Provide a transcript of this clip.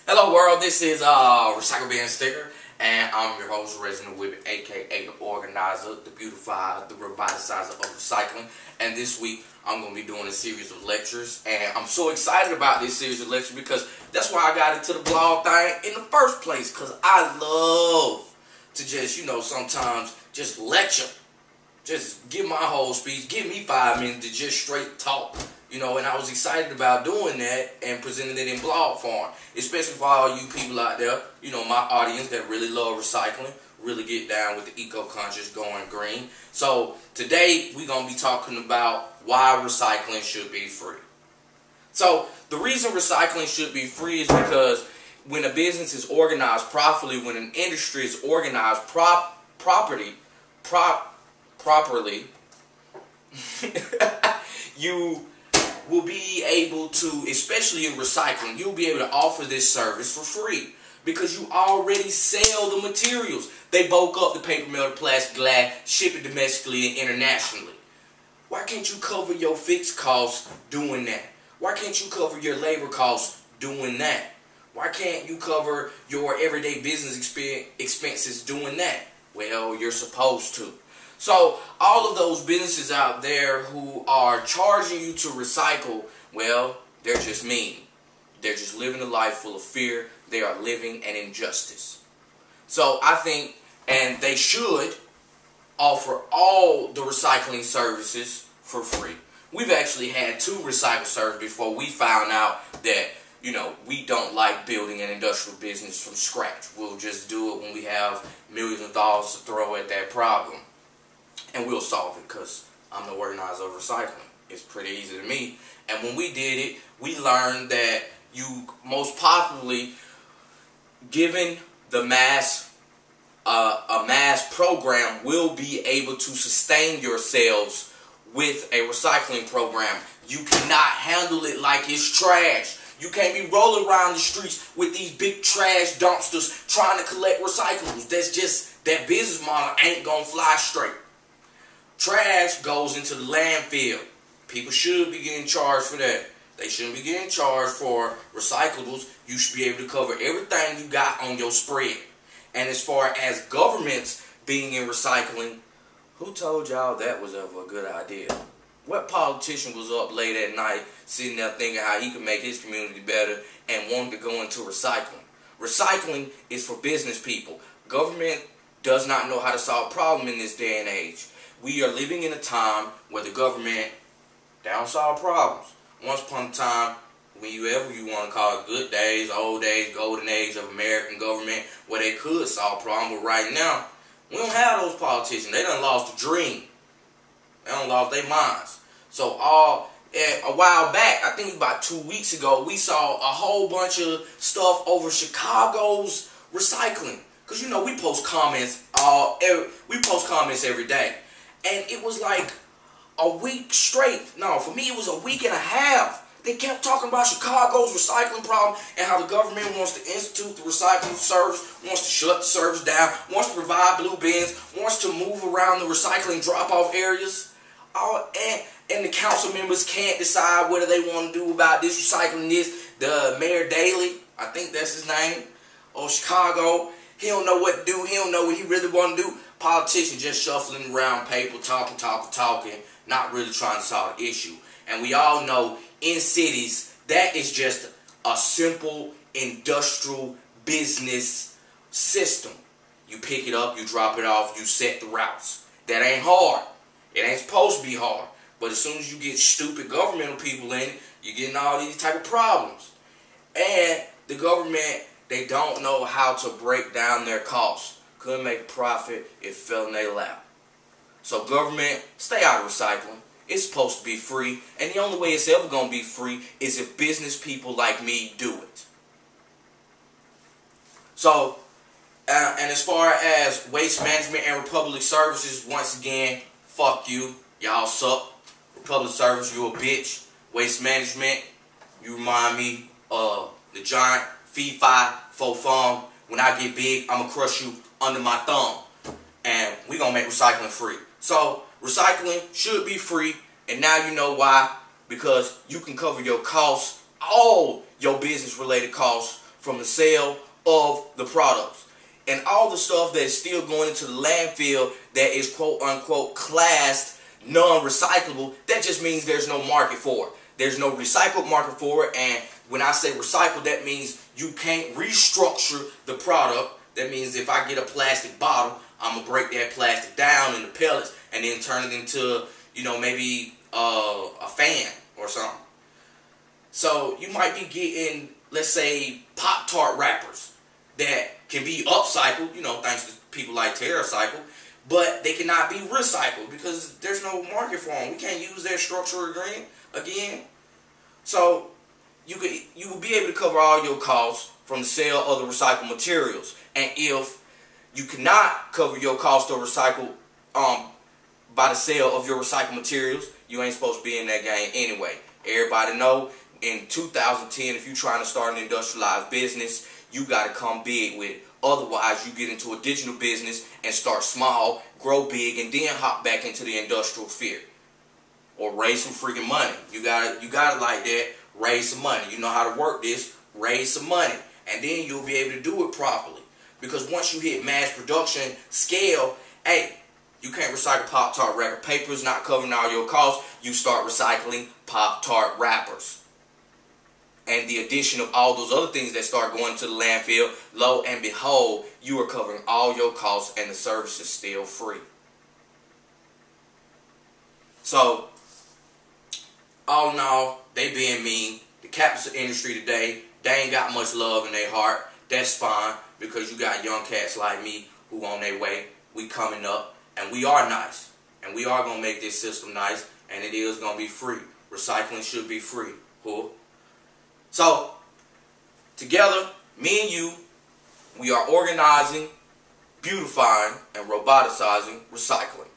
Hello world, this is Recycle Bin Sticker, and I'm your host, Reginald Whippet, aka the organizer, the beautifier, the revitalizer of recycling. And this week, I'm going to be doing a series of lectures, and I'm so excited about this series of lectures because that's why I got into the blog thing in the first place, because I love to just, sometimes just lecture. Just give my whole speech, give me 5 minutes to just straight talk. And I was excited about doing that and presenting it in blog form. Especially for all you people out there, my audience that really love recycling, really get down with the eco-conscious going green. So today we're going to be talking about why recycling should be free. So the reason recycling should be free is because when a business is organized properly, when an industry is organized properly, you will be able to, especially in recycling, you'll be able to offer this service for free because you already sell the materials. They bulk up the paper, metal, plastic, glass, ship it domestically and internationally. Why can't you cover your fixed costs doing that? Why can't you cover your labor costs doing that? Why can't you cover your everyday business expenses doing that? Well, you're supposed to. So all of those businesses out there who are charging you to recycle, well, they're just mean. They're just living a life full of fear. They are living an injustice. So I think, and they should offer all the recycling services for free. We've actually had 2 recycle services before we found out that, we don't like building an industrial business from scratch. We'll just do it when we have millions of dollars to throw at that problem. And we'll solve it because I'm the organizer of recycling. It's pretty easy to me. And when we did it, we learned that you most popularly, given the mass, a mass program will be able to sustain yourselves with a recycling program. You cannot handle it like it's trash. You can't be rolling around the streets with these big trash dumpsters trying to collect recyclables. That's just, that business model ain't gonna fly straight. Trash goes into the landfill. People should be getting charged for that. They shouldn't be getting charged for recyclables. You should be able to cover everything you got on your spread. And as far as governments being in recycling, who told y'all that was ever a good idea? What politician was up late at night sitting there thinking how he could make his community better and wanted to go into recycling? Recycling is for business people. Government does not know how to solve problems in this day and age. We are living in a time where the government don't solve problems. Once upon a time, when you want to call it good days, old days, golden age of American government, where they could solve problems, but right now, we don't have those politicians. They done lost the dream. They done lost their minds. So a while back, I think about 2 weeks ago, we saw a whole bunch of stuff over Chicago's recycling. Because we post comments every day. And it was like a week straight. No, for me it was a week and a half. They kept talking about Chicago's recycling problem and how the government wants to institute the recycling service, wants to shut the service down, wants to provide blue bins, wants to move around the recycling drop-off areas. And the council members can't decide what they want to do about this recycling this. The Mayor Daley, I think that's his name, of Chicago, he don't know what to do. He don't know what he really want to do. Politicians just shuffling around paper, talking, not really trying to solve the issue. And we all know in cities, that is just a simple industrial business system. You pick it up, you drop it off, you set the routes. That ain't hard. It ain't supposed to be hard. But as soon as you get stupid governmental people in it, you're getting all these type of problems. And the government, they don't know how to break down their costs. Couldn't make a profit, it fell in their lap. So government, stay out of recycling. It's supposed to be free. And the only way it's ever going to be free is if business people like me do it. So, and as far as waste management and Republic Services, once again, fuck you. Y'all suck. Republic Service, you a bitch. Waste management, you remind me of the giant fee-fi fo-fum. When I get big, I'm going to crush you under my thumb. And we're going to make recycling free. So, recycling should be free. And now you know why. Because you can cover your costs, all your business-related costs, from the sale of the products. And all the stuff that's still going into the landfill that is quote unquote classed non-recyclable, that just means there's no market for it. There's no recycled market for it. And when I say recycle, that means you can't restructure the product. That means if I get a plastic bottle, I'm going to break that plastic down into pellets and then turn it into, you know, maybe a fan or something. So you might be getting, let's say, Pop-Tart wrappers that can be upcycled, you know, thanks to people like TerraCycle, but they cannot be recycled because there's no market for them. We can't use their structural again. So you will be able to cover all your costs from the sale of the recycled materials. And if you cannot cover your cost of recycle by the sale of your recycled materials, you ain't supposed to be in that game anyway. Everybody know in 2010, if you're trying to start an industrialized business, you got to come big with it. Otherwise, you get into a digital business and start small, grow big, and then hop back into the industrial field. Or raise some freaking money. You got it like that. Raise some money. You know how to work this. Raise some money. And then you'll be able to do it properly. Because once you hit mass production scale, hey, you can't recycle Pop-Tart wrapper. Paper is not covering all your costs. You start recycling Pop-Tart wrappers. And the addition of all those other things that start going to the landfill, lo and behold, you are covering all your costs and the service is still free. So, all in all, they being mean. The capitalist industry today, they ain't got much love in their heart. That's fine, because you got young cats like me who on their way. We coming up, and we are nice. And we are going to make this system nice, and it is going to be free. Recycling should be free. Cool? So, together, me and you, we are organizing, beautifying, and roboticizing recycling.